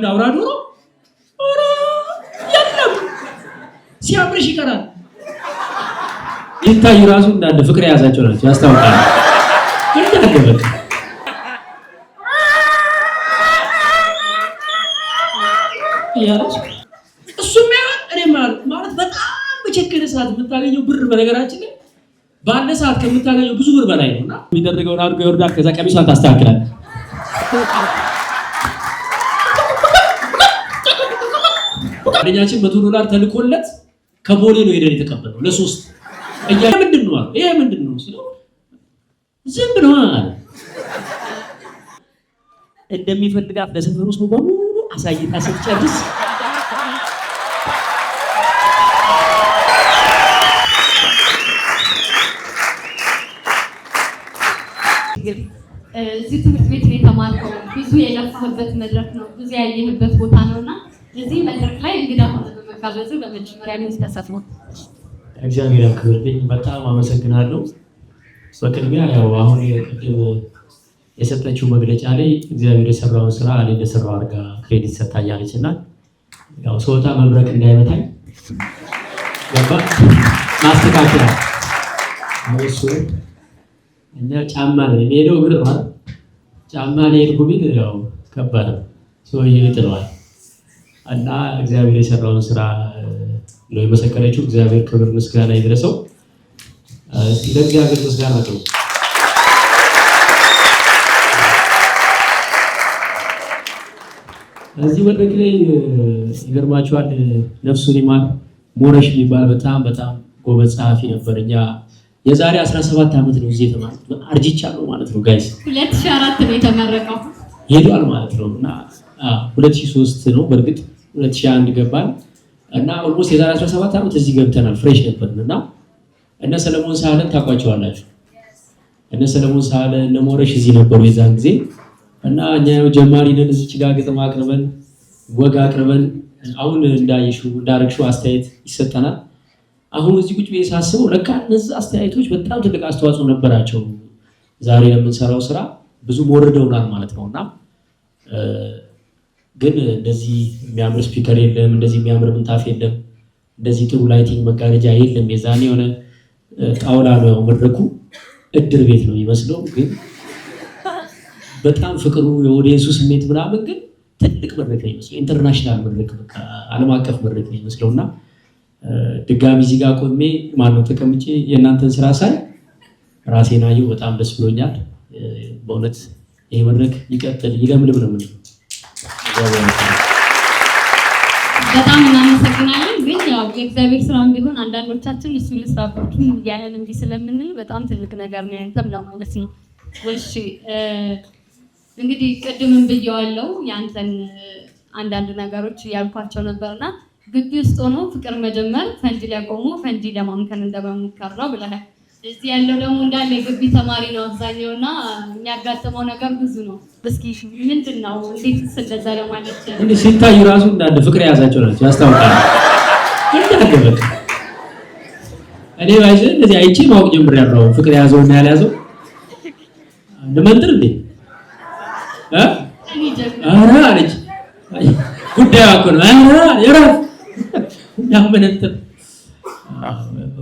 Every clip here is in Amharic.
ወንድ አውራ ዶሮ ኦራ የለም ሲያምርሽ ይቀራል። ይታይ ራሱ እንዳለ ፍቅር ያዛቸው ናቸው ያስታውቃል። እንደገበቅ ያራስ እሱም እኔ ማለት በጣም በቸገረ ሰዓት የምታገኘው ብር በነገራችን ላይ ባለ ሰዓት ከምታገኘው ብዙ ብር በላይ ነውና የሚደረገውን አድርጎ ይወርዳል። ከዛ ቀሚሷን ታስተካክላል። ጓደኛችን $100 ተልኮለት ከቦሌ ነው ሄደን የተቀበለው ለሶስት እያ ምንድነው አለ ይሄ ምንድነው ሲለው ዝም ብሎ አለ እንደሚፈልጋት ለሰፈሩ ሰው በሙሉ አሳይታ ስትጨርስ እዚህ ትምህርት ቤት ላይ ተማርኩ። ብዙ የለፋህበት መድረክ ነው፣ ብዙ ያየህበት ቦታ ነውና እዚህ መድረክ ላይ እንግዳ ሆነ በመጋበዝ በመጀመሪያ ላይ ተሰጥቶ እግዚአብሔር ያክብርልኝ። በጣም አመሰግናለሁ። በቅድሚያ ያው አሁን የቅድም የሰጠችው መግለጫ ላይ እግዚአብሔር የሰራውን ስራ እኔ እንደሰራው አድርጋ ክሬዲት ሰጥታኛለችና ያው ሰውታ መብረቅ እንዳይመታኝ ገባ ማስተካከል እሱ እና ጫማ ነው የሚሄደው እግር ማለት ጫማ ላይ ሄድኩ ቢል ያው ከባድ ነው ሰውዬው ይጥለዋል። እና እግዚአብሔር የሰራውን ስራ ነው የመሰከረችው። እግዚአብሔር ክብር ምስጋና ይድረሰው። ለእግዚአብሔር ምስጋና ነው። እዚህ መድረክ ላይ ይገርማችኋል ነፍሱን ይማር ሞረሽ የሚባል በጣም ጎበዝ ጸሐፊ ነበር። እኛ የዛሬ 17 ዓመት ነው እዚህ የተማርኩት። አርጅቻለሁ ማለት ነው ጋይስ። 2004 ነው የተመረቀው ሄዷል ማለት ነው። እና 2003 ነው በእርግጥ 2001 ገባን እና ኦልሞስት የዛሬ 17 ዓመት እዚህ ገብተናል። ፍሬሽ ነበርና እነ ሰለሞን ሳህለን ታውቋቸዋላችሁ። እነ ሰለሞን ሳህለ እነ ሞረሽ እዚህ ነበሩ የዛን ጊዜ እና እኛ ጀማሪ ነን። እዚህ ጋር ግጥም አቅርበን ወግ አቅርበን አሁን እንዳረግሽው አስተያየት ይሰጠናል። አሁን እዚህ ቁጭ ብዬ ሳስበው ለካ እነዚህ አስተያየቶች በጣም ትልቅ አስተዋጽኦ ነበራቸው። ዛሬ የምንሰራው ስራ ብዙ ወርደውናል ማለት ነውና ግን እንደዚህ የሚያምር ስፒከር የለም፣ እንደዚህ የሚያምር ምንጣፍ የለም፣ እንደዚህ ጥሩ ላይቲንግ መጋረጃ የለም። የዛኔ የሆነ ጣውላ ነው መድረኩ፣ እድር ቤት ነው የሚመስለው። ግን በጣም ፍቅሩ የኦዲየንሱ ስሜት ምናምን ግን ትልቅ መድረክ ነው የሚመስለው። ኢንተርናሽናል መድረክ በቃ ዓለም አቀፍ መድረክ ነው የሚመስለውና ድጋሚ እዚህ ጋር ቆሜ ማነው ተቀምጬ የእናንተን ስራ ሳይ ራሴን አየሁ። በጣም ደስ ብሎኛል በእውነት። ይሄ መድረክ ይቀጥል ይለምልም ነው ምን በጣም እናመሰግናለን። ግን ያው የእግዚአብሔር ስራም ቢሆን አንዳንዶቻችን እሱ ልስራቦቹን ያንን እንዲህ ስለምንል በጣም ትልቅ ነገር ነው ያንተም ነው ማለት ነው። እሺ እንግዲህ ቅድምም ብየዋለሁ ያንተን አንዳንድ ነገሮች ያልኳቸው ነበርና ግቢ ውስጥ ሆኖ ፍቅር መጀመር ፈንጂ ሊያቆሙ ፈንጂ ለማምከን እንደመሙከር ነው ብለሃል። እዚህ ያለው ደግሞ እንዳለ የግቢ ተማሪ ነው አብዛኛውና የሚያጋጥመው ነገር ብዙ ነው። እስኪ ምንድነው እንዴትስ እንደዛ ለማለት እንዴ ሲታይ ራሱ እንዳለ ፍቅር ያዛቸው ናቸው ያስታውቃል። እንደገበቅ እኔ ባይዘ እንደዚህ አይቼ ማወቅ ጀምሬያለሁ። ፍቅር ያዘውና ያልያዘው እንደመንጥር እንዴ አራ አለች ጉዳዩ እኮ ነው አራ የራስ ያመነጥር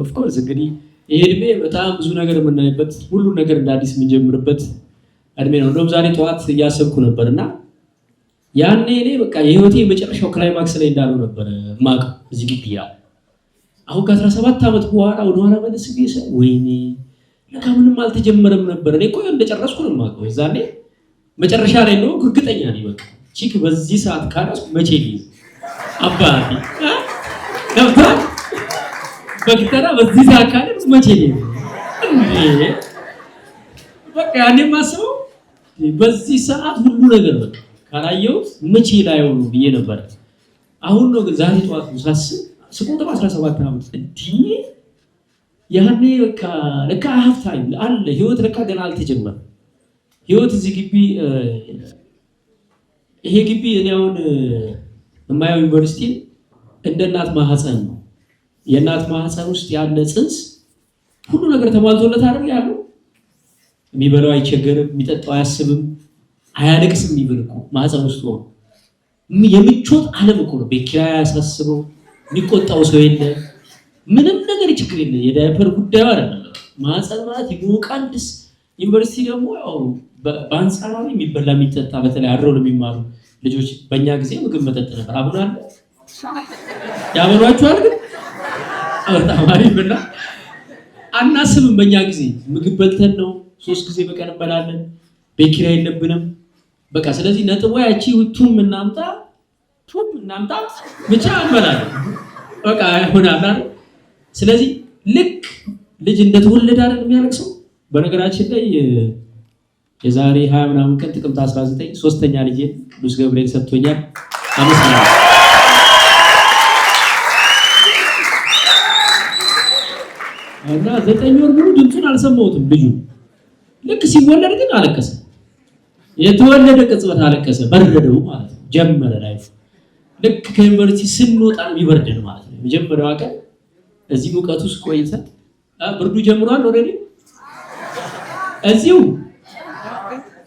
ኦፍ ኮርስ እንግዲህ ይሄ እድሜ በጣም ብዙ ነገር የምናይበት ሁሉ ነገር እንዳዲስ የምንጀምርበት እድሜ ነው። እንደውም ዛሬ ጠዋት እያሰብኩ ነበርና ያኔ እኔ በቃ የህይወቴ የመጨረሻው ክላይማክስ ላይ እንዳለው ነበር ማቀው እዚህ ግቢ ያው አሁን ከ17 ዓመት በኋላ ወደኋላ መለስ ቢሰ ወይኔ ለካ ምንም አልተጀመረም ነበር። እኔ እኮ እንደጨረስኩ ነው የማውቀው። የዛኔ መጨረሻ ላይ ነው እርግጠኛ ነኝ በቃ ቺክ በዚህ ሰዓት ካላስ መቼ ነው አባቴ ከብታ በክተራ በዚህ ሰዓት ካላስ መቼ ነው በቃ እኔ ማስበው በዚህ ሰዓት ሁሉ ነገር በቃ ካላየሁት መቼ ላይ ሆኖ ብዬ ነበር። አሁን ነው ዛሬ ጠዋት ሳስብ ስቆጥር 17 ዓመት እንዴ ያኔ በቃ ለካ ሀፍታይም አለ ህይወት ለካ ገና አልተጀመረም። ህይወት እዚህ ግቢ ይሄ ግቢ እኔ አሁን የማየው ዩኒቨርሲቲ እንደ እናት ማህፀን ነው። የእናት ማህፀን ውስጥ ያለ ጽንስ ሁሉ ነገር ተሟልቶለት አይደል ያለው። የሚበላው አይቸገርም፣ የሚጠጣው አያስብም፣ አያለቅስም። ይብልኩ ማህፀን ውስጥ ነው የምቾት ዓለም እኮ ነው። ቤት ኪራይ ያሳስበው የሚቆጣው ሰው የለ ምንም ነገር ችግር የለ። የዳይፐር ጉዳይ አይደለም። ማህፀን ማለት ይሞቃል። ዩኒቨርሲቲ ደግሞ ያው በአንጻራዊ የሚበላ የሚጠጣ በተለይ አድረው ለሚማሩ ልጆች በእኛ ጊዜ ምግብ መጠጥ ነበር። አሁን አለ ያበሏቸዋል ግን ተማሪ ብላ አናስብም። በእኛ ጊዜ ምግብ በልተን ነው 3 ጊዜ በቀን እንበላለን። ቤት ኪራይ የለብንም በቃ። ስለዚህ ነጥቡ ያቺ ቱም እናምጣ ብቻ እንበላለን በቃ ይሆናል። ስለዚህ ልክ ልጅ እንደተወለደ አይደል የሚያለቅሰው። በነገራችን ላይ የዛሬ 20 ምናምን ቀን ጥቅምት 19 ሶስተኛ ልጄ ቅዱስ ገብርኤል ሰጥቶኛል። አመስግናለሁ። እና 9 ወር ሙሉ ድምፁን አልሰማሁትም። ልጁ ልክ ሲወለድ ግን አለቀሰ። የተወለደ ቅጽበት አለቀሰ። በረደው ማለት ነው። ጀመረ ላይፍ ልክ ከዩኒቨርሲቲ ስንወጣ የሚበርደን ማለት ነው። መጀመሪያዋ ቀን እዚህ ሙቀት ውስጥ ቆይተን ብርዱ ጀምሯል። ኦሬዲ እዚሁ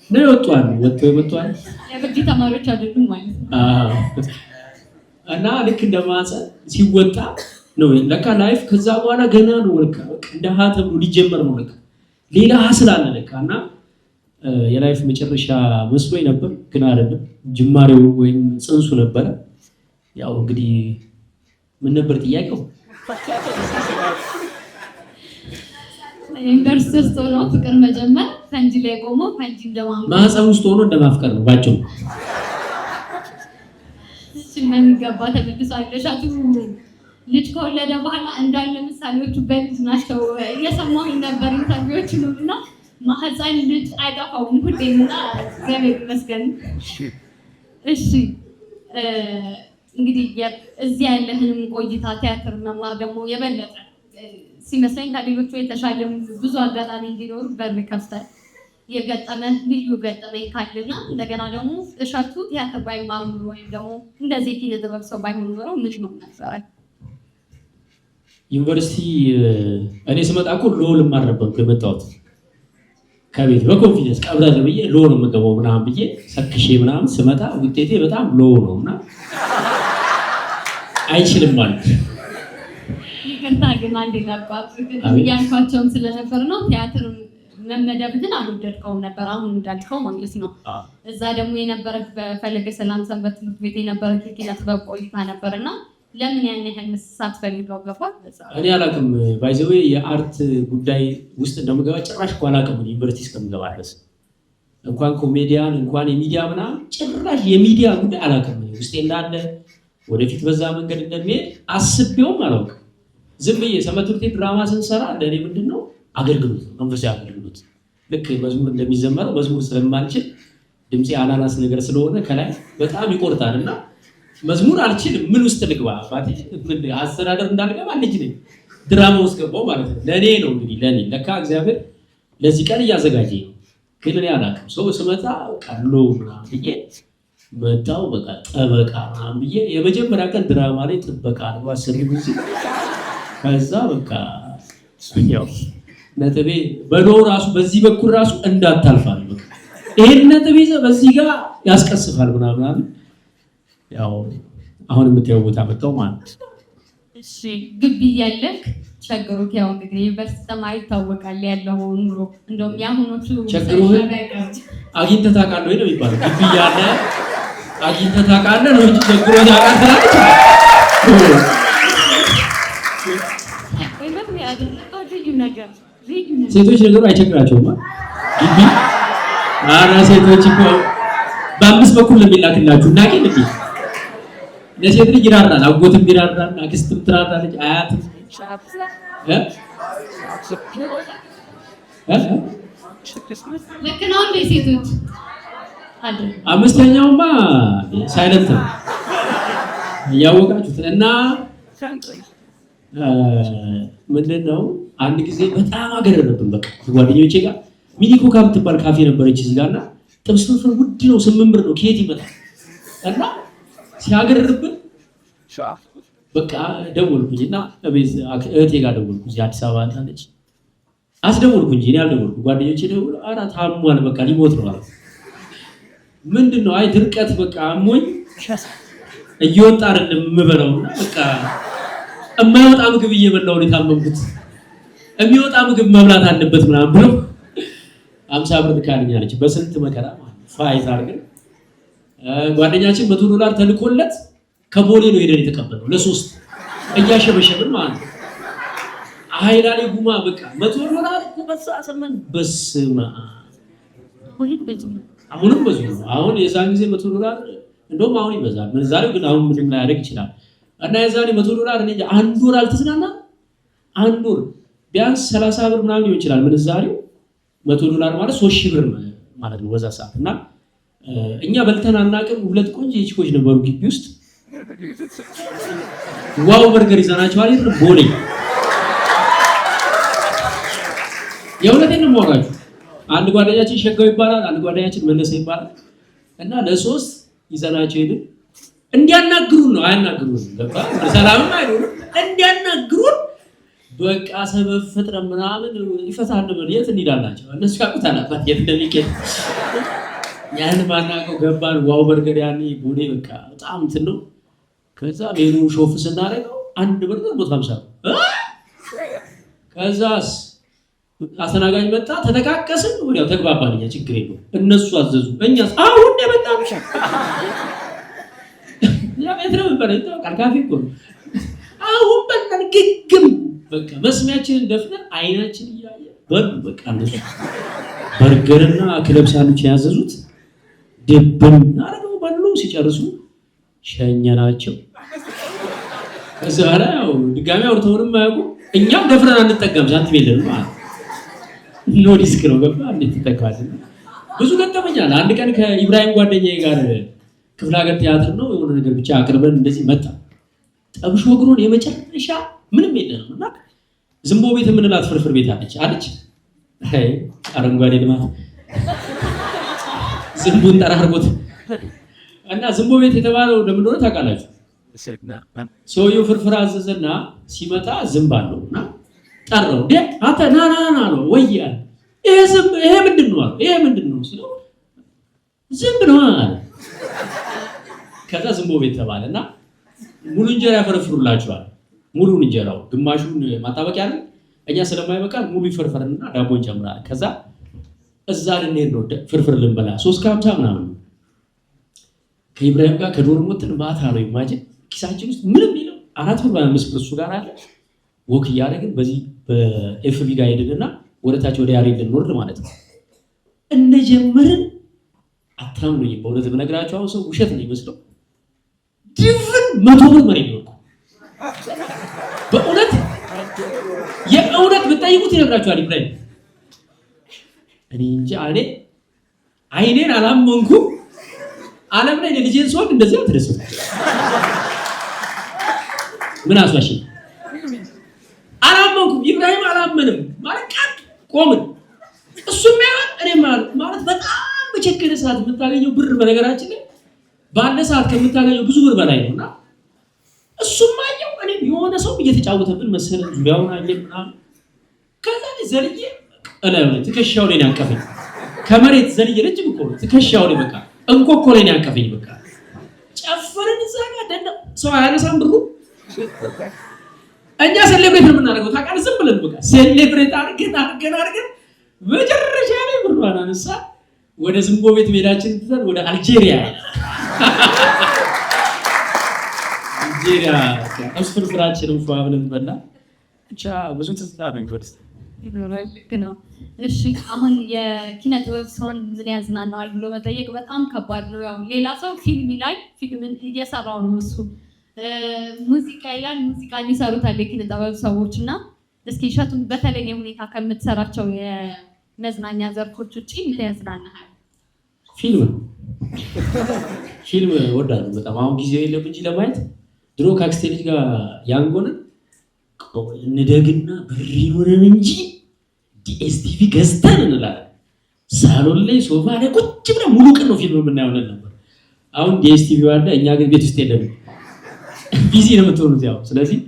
ነው የወጣው የብርድ ተማሪዎች አይደሉም ማለት ነው። እና ልክ እንደማጸ ሲወጣ ነው ለካ ላይፍ ከዛ በኋላ ገና ነው ለካ እንደ ተብሎ ሊጀመር ነው ለካ ሌላ ሀስል አለ ለካ። እና የላይፍ መጨረሻ መስሎኝ ነበር ግን አይደለም። ጅማሬው ወይም ጽንሱ ነበረ። ያው እንግዲህ ምን ነበር ጥያቄው? ዩኒቨርሲቲ ውስጥ ሆኖ ፍቅር መጀመር ፈንጂ ላይ ቆሞ ፈንጂ እንደማምጣት ማህፀን ውስጥ ሆኖ እንደማፍቀር ነው ባጭሩ። እሺ ምን ገባ ተመልሷል። ለሻቱ ልጅ ከወለደ በኋላ እንዳለ ምሳሌዎቹ በልጅ ናቸው። እየሰማሁኝ ነበር ኢንተርቪዎችን እና ማህፀን ልጅ አይጠፋውም ሁሌና እግዚአብሔር ይመስገን። እሺ እንግዲህ እዚህ ያለህንም ቆይታ ቲያትር መማር ደግሞ የበለጠ ሲመስለኝ ከሌሎቹ የተሻለ ብዙ አጋጣሚ እንዲኖር በር ከፍተህ የገጠመህ ልዩ ገጠመኝ ካለና እንደገና ደግሞ እሸቱ ቲያትር ባይማር ወይም ደግሞ እንደዚህ ኪነ ጥበብ ሰው ባይሆን ኖረው ምን ነው ነበር? ዩኒቨርሲቲ እኔ ስመጣ እኮ ሎ ልማር ነበር የመጣሁት ከቤት በኮንፊደንስ ቀብራለ ብዬ ሎ ነው የምገባው ምናምን ብዬ ሰክሼ ምናምን ስመጣ ውጤቴ በጣም ሎ ነው እና አይችልም ማለት ይቅርታ ግን አንዴ ላቋርጥ። ያልኳቸውም ስለነበር ነው ቲያትር መመደብህን አልወደድከውም ነበር አሁን እንዳልከው ማለት ነው። እዛ ደግሞ የነበረ በፈለገ ሰላም ሰንበት ትምህርት ቤት የነበረ ኪነ ጥበብ ቆይታ ነበርና ለምን ያን ያህል መስሳት ፈልገው ገፋል? እኔ አላውቅም። ባይ ዘ ዌይ የአርት ጉዳይ ውስጥ እንደምገባ ጭራሽ እኮ አላውቅም። ዩኒቨርሲቲ እስከምገባ ድረስ እንኳን ኮሜዲያን እንኳን የሚዲያ ምናምን ጭራሽ የሚዲያ ጉዳይ አላውቅም። ውስጤ እንዳለ ወደፊት በዛ መንገድ እንደሚሄድ አስቤውም አላውቅም። ዝም ብዬ ሰንበት ትምህርት ቤት ድራማ ስንሰራ እንደኔ ምንድነው አገልግሎት መንፈሳዊ አገልግሎት ልክ መዝሙር እንደሚዘመረው መዝሙር ስለማልችል ድምጼ አናናስ ነገር ስለሆነ ከላይ በጣም ይቆርጣልና መዝሙር አልችልም። ምን ውስጥ ልግባ? አባቴ ምን አስተዳደር እንዳልገባ ልጅ ነኝ። ድራማ ውስጥ ገባው ማለት ነው። ለኔ ነው እንግዲህ ለኔ ለካ እግዚአብሔር ለዚህ ቀን እያዘጋጀኝ ነው። ግን እኔ አላውቅም። ሰው ስመጣ ቀሎ ምናምን ብዬ መጣው በቃ ጠበቃ ምናምን ብዬ የመጀመሪያ ቀን ድራማ ላይ ጥበቃ ነው አሰሪው እንጂ ከዛ በቃ ያው ነጥቤ በሎ ራሱ በዚህ በኩል ራሱ እንዳታልፋል በቃ ይሄን ነጥብ ይዘህ በዚህ ጋር ያስቀስፋል ምናምን ያው አሁን የምታየው ቦታ መጣው ማለት። እሺ ግቢ ያለክ ቸግሩት ያው እንግዲህ ዩኒቨርሲቲ ተማሪ ታወቃል ያለው ኑሮ እንደውም ያሁኖቹ ቸግሩት አግኝተህ ታውቃለህ ወይ ነው የሚባለው። ግቢ ያለ አግኝተህ ታውቃለህ ነው እንጂ ቸግሩት ታውቃለህ። ሴቶች ነገሩ አይቸግራቸውም። ግቢ አራ ሴቶች እኮ በአምስት በኩል ለሚላክላችሁ እና ግን እንዴ ለሴት ልጅ ይራራል፣ አጎትም ይራራል፣ አክስትም ትራራለች፣ አያትም ልክ ነው እንደ ሴቶች አይደል? አምስተኛውማ ሳይለንት ነው ያወቃችሁት። እና ምንድነው አንድ ጊዜ በጣም አገረረብን። በቃ ጓደኞቼ ጋር ሚኒኮ ከምትባል ካፌ ነበረች እዚህ ጋርና ጥብስ ፍርፍር ውድ ነው፣ 8 ብር ነው፣ ከየት ይመጣል? እና ሲያገረርብን በቃ ደወልኩኝና እህቴ ጋር ደወልኩ። እዚህ አዲስ አበባ አለች። አስደወልኩኝ እኔ አልደወልኩ። ጓደኞቼ ደውለው ኧረ ታሟል በቃ ሊሞት ነው አለ። ምንድነው? አይ ድርቀት በቃ አሞኝ እየወጣ አይደለም የምበላውና በቃ የማይወጣ ምግብ እየበላው ነው የታመምኩት። የሚወጣ ምግብ መብላት አለበት ምናምን ብሎ 50 ብር ልካልኛለች በስንት መከራ ማለት ፋይዝ አድርገን ጓደኛችን $100 ተልኮለት ከቦሌ ነው ሄደን የተቀበለው ለሶስት እያሸበሸብን ማለት ነው። አይላሌ ጉማ በቃ $100 ተበሳሰመን በስማ አሁንም ብዙ ነው። አሁን የዛን ጊዜ $100 እንደውም አሁን ይበዛል ምንዛሬው ግን አሁን ምንም ላይ ያደርግ ይችላል። እና የዛኔ $100 እኔ አንድ ወር አልተዝናና አንድ ወር ቢያንስ 30 ብር ምናምን ሊሆን ይችላል ምንዛሬው $100 ማለት 3000 ብር ማለት ነው በዛ ሰዓት። እና እኛ በልተን አናውቅም። ሁለት ቆንጆ ቺኮች ነበሩ ግቢ ውስጥ ዋው በርገር ይዘናቸዋል አይደል ቦሌ የእውነቴን ነው የማወራችሁ። አንድ ጓደኛችን ሸጋው ይባላል፣ አንድ ጓደኛችን መለሰ ይባላል። እና ለሶስት ይዘናቸው ሄድን። እንዲያናግሩን ነው አያናግሩን ገባ ሰላምም አይኖርም እንዲያናግሩን በቃ ሰበብ ፈጥረን ምናምን ይፈታል ነበር። የት እንሄዳላቸው እነሱ ያውቁታል አባት የት እንደሚኬድ ያን ማናቀው ገባን። ዋው በርገር ያኔ ቦሌ በቃ በጣም እንትን ነው። ከዛ ሜኑ ሾፍ ስናደርገው አንድ በርገር 150 ከዛስ አስተናጋጅ መጣ ተተቃቀስን ወዲያው ተግባባን። ያ ችግር የለው እነሱ አዘዙ እኛስ አሁን የመጣው ያ ቤትረው በረንታ ካፌ እኮ አሁን በቃ ግግም በቃ መስሚያችንን ደፍነን አይናችን እያየ በቃ እነሱ በርገርና ክለብ ሳንዱች ያዘዙት ደብን አረጋው ባሉ ሲጨርሱ ሸኘናቸው። ከዛ በኋላ ድጋሚ አውርተውንም አያውቁ እኛም ደፍረን አንጠቀም ሳንቲም የለንም ማለት ኖ ዲስክ ነው ገባ እንዴት ተተካለ። ብዙ ገጠመኛል። አንድ ቀን ከኢብራሂም ጓደኛዬ ጋር ክፍለ ሀገር ቲያትር ነው የሆነ ነገር ብቻ አቅርበን እንደዚህ መጣ። ጠብሾ እግሩን የመጨረሻ ምንም የለንም እና ዝምቦ ቤት የምንላት ፍርፍር ቤት አለች አይ አረንጓዴ ልማት ዝምቡን ጠራርጎት እና ዝምቦ ቤት የተባለው ለምን እንደሆነ ታውቃላችሁ? ሰውየው ፍርፍር አዘዘና ሲመጣ ዝምብ አለውና ጠራው። አንተ ና ነው ወይያል ይሄ ምንድነው አለ። ይሄ ምንድነው ሲለው ዝምብ ነው አለ። ከዛ ዝምቦ ቤት ተባለና ሙሉ እንጀራ ያፈረፍሩላችኋል። ሙሉ እንጀራው ግማሹን ማጣበቂያ አይደል እኛ ስለማይበቃ ሙሉ ይፈርፈርና ዳቦ እንጨምራለን። ከዛ እዛ ልንሄድ ነው ፍርፍር ልንበላ 350 ምናምን ከኢብራሂም ጋር ከዶርም ወጥን ማታ ነው ኢማጂን ኪሳችን ውስጥ ምንም የለም 4.5 ብር እሱ ጋር አለ። ወክ ያደረግን በዚህ በኤፍቢ ጋር ሄድንና ወደታች ወደ ያሬድ እንወርድ ማለት ነው። እንደጀመርን አታምኑኝ በእውነት ብነግራችሁ አሁን ሰው ውሸት ነው ይመስለው ድፍን 100 ብር መሬት ነው በእውነት የእውነት ብትጠይቁት ይነግራችኋል ኢብራሂም። እኔ እንጂ አይኔን አላመንኩም። ዓለም ላይ ልጄን ሰው እንደዚህ አትደስም። ምን አስዋሽ አላመንኩም። ኢብራሂም አላመንም ማለት ቀጥ ቆምን። እሱም ያው እኔ ማለት በጣም በቸከለ ሰዓት የምታገኘው ብር በነገራችን ላይ ባለ ሰዓት ከምታገኘው ብዙ ብር በላይ ነውና እሱም አየው እኔ የሆነ ሰው እየተጫወተብን መሰለኝ ዙሪያውን አየና ከዛ ዘልዬ እላዩ ላይ ትከሻው ላይ ያንቀፈኝ ከመሬት ዘልዬ ረጅም እኮ ትከሻው ላይ በቃ እንቆቆ ላይ ያንቀፈኝ በቃ ጨፈርን እዛ ጋር ደና ሰው አያነሳም ብሩ እኛ ሴሌብሬት ነው የምናደርገው ታውቃለህ። ዝም ብለን በቃ ሴሌብሬት አድርገን መጨረሻ ላይ ብሩን አነሳ። ወደ ዝምቦ ቤት ሜዳችን ትተን ወደ አልጄሪያ አስፈር ፍራችንን ፏብለን በላ ብቻ ብዙ ትዝታ ነው የሚወርስ። እሺ አሁን የኪነ ጥበብ ሰውን ምን ያዝናናዋል ብሎ መጠየቅ በጣም ከባድ ነው። ያው ሌላ ሰው ፊልም ላይ ፊልምን እየሰራው ነው እሱ ሙዚቃ ይላል ሙዚቃ ሊሰሩታል የኪነ ጥበብ ሰዎች እና እስኪ እሸቱን በተለየ ሁኔታ ከምትሰራቸው የመዝናኛ ዘርፎች ውጪ ምን ያዝናናሃል? ፊልም ወዳለሁ በጣም አሁን ጊዜው የለም እንጂ ለማየት ድሮ ከአክስቴ ልጅ ጋር ያንጎንን እንደግና ብር ይኖረን እንጂ ዲኤስቲቪ ገዝተን እንላለን። ሳሎን ላይ ሶፋ ላይ ቁጭ ብለን ሙሉ ቀን ነው ፊልም የምናየው ነበር። አሁን ዲኤስቲቪ አለ እኛ ግን ቤት ውስጥ የለም። ቢዚ ነው የምትሆኑት ያው። ስለዚህ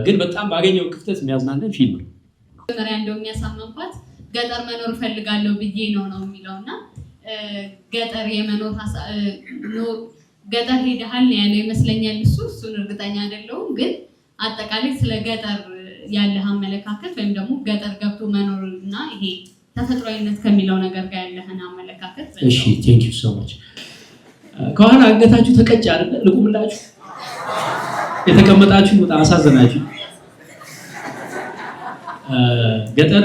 ግን በጣም ባገኘው ክፍተት የሚያዝናናን ፊልም ነው። መሪያ እንደው የሚያሳመንኳት ገጠር መኖር ፈልጋለሁ ብዬ ነው የሚለውና ገጠር የመኖር ገጠር ሄደሃል ያለው ይመስለኛል እሱን እርግጠኛ አይደለሁም ግን አጠቃላይ ስለ ገጠር ያለህ አመለካከት ወይም ደግሞ ገጠር ገብቶ መኖርና ይሄ ተፈጥሯዊነት ከሚለው ነገር ጋር ያለህን አመለካከት እሺ ቴንክ ዩ ሶ ማች ከኋላ አንገታችሁ ተቀጭ አይደል ልቁምላችሁ የተቀመጣችሁ በጣም አሳዘናችሁ ገጠር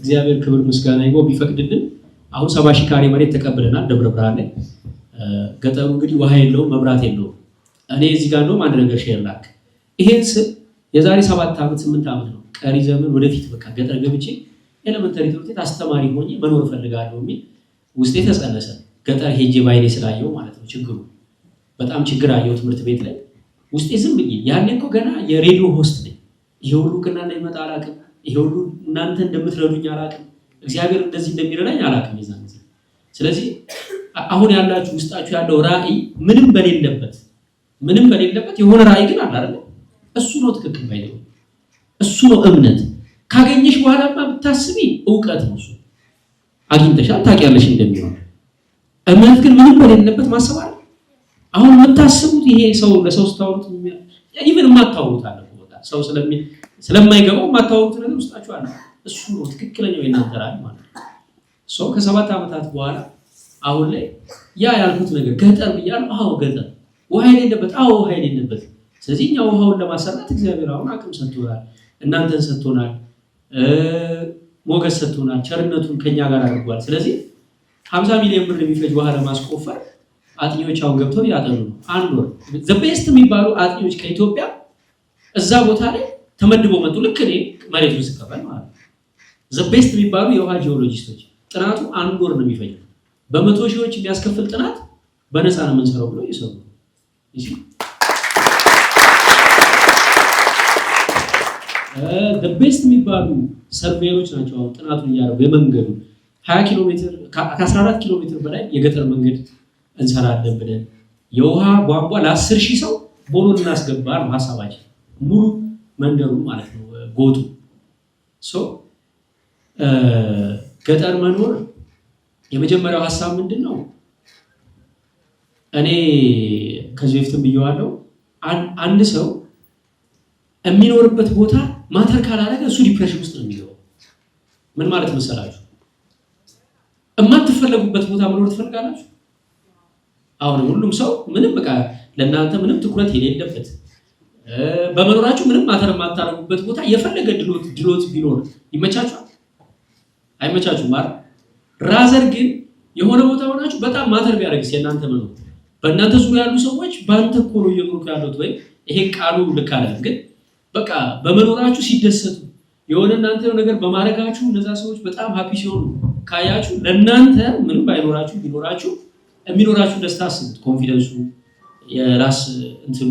እግዚአብሔር ክብር ምስጋና ይጎ ቢፈቅድልን አሁን 70 ሺህ ካሬ መሬት ተቀብለናል ደብረ ብርሃን ላይ ገጠሩ እንግዲህ ውሃ የለውም መብራት የለውም እኔ እዚህ ጋር ነው አንድ ነገር ሼር ላክ ይሄን የዛሬ 7 ዓመት 8 ዓመት ነው ቀሪ ዘመን ወደፊት በቃ ገጠር ገብቼ ኤሌመንተሪ ትምህርት አስተማሪ ሆኜ መኖር ፈልጋለሁ የሚል ውስጤ ተጸነሰ ገጠር ሄጄ ባይኔ ስላየው ማለት ነው ችግሩ በጣም ችግር አየው ትምህርት ቤት ላይ ውስጤ ዝም ብዬ ያኔ እኮ ገና የሬዲዮ ሆስት ነኝ ይሁሉ ከናንተ ይመጣ አላውቅም ይሁሉ እናንተ እንደምትረዱኝ አላውቅም እግዚአብሔር እንደዚህ እንደሚረዳኝ አላውቅም ይዛን ስለዚህ አሁን ያላችሁ ውስጣችሁ ያለው ራእይ ምንም በሌለበት የሆነ ራእይ ግን አለ አይደል እሱ ነው ትክክል ባይለው እሱ ነው እምነት ካገኘሽ በኋላማ ብታስቢ ዕውቀት ነው እሱ አግኝተሻል ታውቂያለሽ እንደሚሆን እምነት ግን ምንም በሌለበት ማሰብ አለ አሁን የምታስቡት ይሄ ሰው ለሰው ስታወሩት ኢቭን የማታወሩት አለ ቦታ ሰው ስለማይገባው የማታወሩት ነገር ውስጣችሁ አለ እሱ ነው ትክክለኛው የእናንተ ራእይ ማለት ነው ሰው ከ7 ዓመታት በኋላ አሁን ላይ ያ ያልኩት ነገር ገጠር ብያለሁ አዎ ገጠር ውሃ የሌለበት አዎ ውሃ የሌለበት ስለዚህ እኛ ውሃውን ለማሰራት እግዚአብሔር አሁን አቅም ሰጥቶናል እናንተን ሰጥቶናል ሞገስ ሰጥቶናል ቸርነቱን ከኛ ጋር አድርጓል ስለዚህ 50 ሚሊዮን ብር የሚፈጅ ውሃ ለማስቆፈር አጥኞች አሁን ገብተው ያጠኑ ነው አንድ ወር the best የሚባሉ አጥኞች ከኢትዮጵያ እዛ ቦታ ላይ ተመድበው መጡ ልክ እኔ መሬቱን ስቀበል ማለት ነው the best የሚባሉ የውሃ ጂኦሎጂስቶች ጥናቱ አንድ ወር ነው የሚፈጀው በመቶ ሺዎች የሚያስከፍል ጥናት በነፃ ነው የምንሰራው ብለው ይሰሩ እሺ the best የሚባሉ ሰርቬሮች ናቸው አሁን ጥናቱን ያደረጉ የመንገዱ 20 ኪሎ ሜትር ከ14 ኪሎ ሜትር በላይ የገጠር መንገድ እንሰራለን ብለን የውሃ ቧንቧ ለ10 ሺህ ሰው ቦሎ እናስገባ ነው ሐሳባችን ሙሉ መንደሩ ማለት ነው ጎቱ ሶ ገጠር መኖር የመጀመሪያው ሐሳብ ምንድነው እኔ ከዚህ በፊትም ብየዋለሁ አንድ ሰው የሚኖርበት ቦታ ማተር ካላደረገ እሱ ዲፕሬሽን ውስጥ ነው የሚገባው ምን ማለት መሰላችሁ የማትፈልጉበት ቦታ መኖር ትፈልጋላችሁ አሁን ሁሉም ሰው ምንም በቃ ለእናንተ ምንም ትኩረት የሌለበት በመኖራችሁ ምንም ማተር የማታረጉበት ቦታ የፈለገ ድሎት ቢኖር ይመቻችኋል አይመቻችሁም ማለት ራዘር ግን የሆነ ቦታ ሆናችሁ በጣም ማተር ቢያደርግስ የእናንተ መኖር በእናንተ ዙሪያ ያሉ ሰዎች ባንተ ኮሎ እየኖሩ ያሉት ወይ ይሄ ቃሉ ልክ አይደለም ግን በቃ በመኖራችሁ ሲደሰቱ የሆነ እናንተ ነገር በማረጋችሁ እነዛ ሰዎች በጣም ሃፒ ሲሆኑ ካያችሁ ለእናንተ ምንም ባይኖራችሁ ቢኖራችሁ የሚኖራችሁ ደስታ አስቡት ኮንፊደንሱ የራስ እንትኑ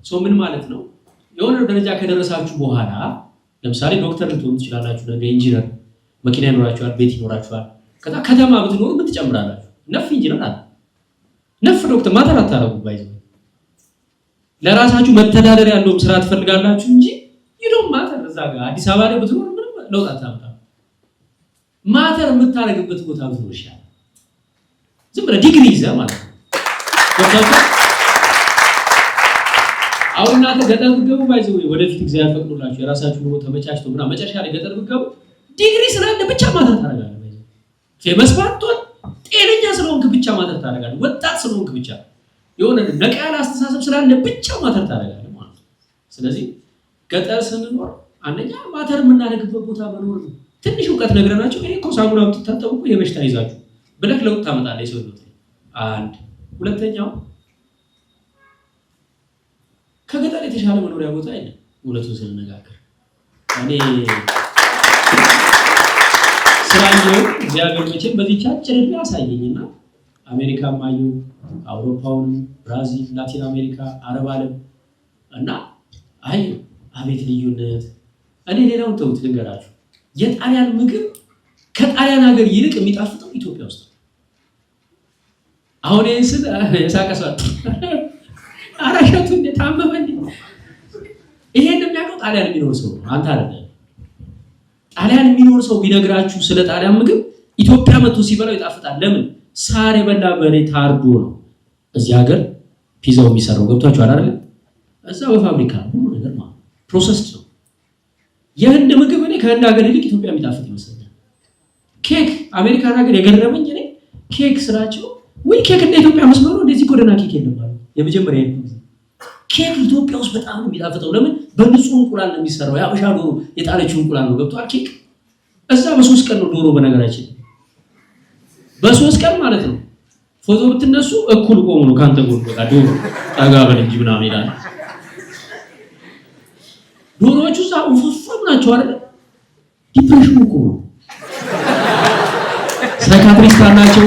ሶ ምን ማለት ነው የሆነ ደረጃ ከደረሳችሁ በኋላ ለምሳሌ ዶክተር ልትሆኑ ትችላላችሁ ነገ ኢንጂነር መኪና ይኖራችኋል ቤት ይኖራችኋል ከዛ ከተማ ብትኖሩ ምን ትጨምራላችሁ ነፍ ኢንጂነር አለ ነፍ ዶክተር ማተር አታረጉ ባይዘው ለራሳችሁ መተዳደር ያለው ስራ ትፈልጋላችሁ እንጂ ይዶም ማተር እዛ ጋር አዲስ አበባ ላይ ብትኖር ምንም ለውጥ አታመጣም ማተር የምታረግበት ቦታ ብትኖር ይሻላል ዝም ብለህ ዲግሪ ይዘህ ማለት ነው አሁን እናንተ ገጠር ብትገቡ ባይዘው ወደፊት እግዚአብሔር ፈቅዶላችሁ የራሳችሁ ነው ተመቻችቶ ምና መጨረሻ ላይ ገጠር ብትገቡ ዲግሪ ስላለ ብቻ ማተር ታረጋለህ ባይዘው ፌመስ ባትሆን ጤነኛ ስለሆንክ ብቻ ማተር ታረጋለህ ወጣት ስለሆንክ ብቻ የሆነ ነቃላ አስተሳሰብ ስላለ ብቻ ማተር ታረጋለህ ማለት ነው ስለዚህ ገጠር ስንኖር አንደኛ ማተር የምናደርግበት ቦታ መኖር ነው ትንሽ ዕውቀት ነግረናቸው እኔ እኮ ሳሙና ብትታጠቡ እኮ የበሽታ ይዛችሁ ብለህ ለውጥ ታመጣለህ ሰው ነው አንድ ሁለተኛው ከገጠር የተሻለ መኖሪያ ቦታ አይደለም ሁለቱን ስንነጋገር እኔ ስራዬው እግዚአብሔር መቼም በዚህ አጭር ዕድሜ አሳየኝና አሜሪካም አየሁ አውሮፓውን ብራዚል ላቲን አሜሪካ አረብ ዓለም እና አቤት ልዩነት እኔ ሌላውን ተውት ልንገራችሁ የጣሊያን ምግብ ከጣሊያን ሀገር ይልቅ የሚጣፍጠው ኢትዮጵያ ውስጥ አሁን እንስል የሳቀሰው አራሻቱ እንደታመመ ይሄን የሚያውቀው ጣሊያን የሚኖር ሰው አንተ አይደለም ጣሊያን የሚኖር ሰው ቢነግራችሁ ስለ ጣሊያን ምግብ ኢትዮጵያ መጥቶ ሲበላው ይጣፍጣል ለምን ሳር የበላ በሬ ታርዶ ነው እዚህ ሀገር ፒዛው የሚሰራው ገብቷችኋል አይደል? እዛ በፋብሪካ ሁሉ ነገር ማለት ፕሮሰስድ ነው። የህንድ ምግብ እኔ ከህንድ ሀገር ይልቅ ኢትዮጵያ የሚጣፍጥ ይመስለኛል። ኬክ አሜሪካን ሀገር የገረመኝ እኔ ኬክ ስራቸው ወይ ኬክ እንደ ኢትዮጵያ መስሎ ነው። እንደዚህ ጎደና ኬክ የለም ማለት የመጀመሪያ ኬክ ኢትዮጵያ ውስጥ በጣም ነው የሚጣፍጠው። ለምን? በንጹህ እንቁላል ነው የሚሰራው። የአበሻ ዶሮ የጣለችው እንቁላል ነው። ገብቷል? ኬክ እዛ በ3 ቀን ነው ዶሮ። በነገራችን በ3 ቀን ማለት ነው። ፎቶ ብትነሱ እኩል ቆሙ ነው ካንተ ጎን በቃ ዶሮ ጠጋ በል እንጂ ምናምን ይላል። ዶሮዎቹ ዛው ፍፍም ናቸው አይደል? ዲፕሬሽን እኮ ነው። ሳይካትሪስት አላቸው፣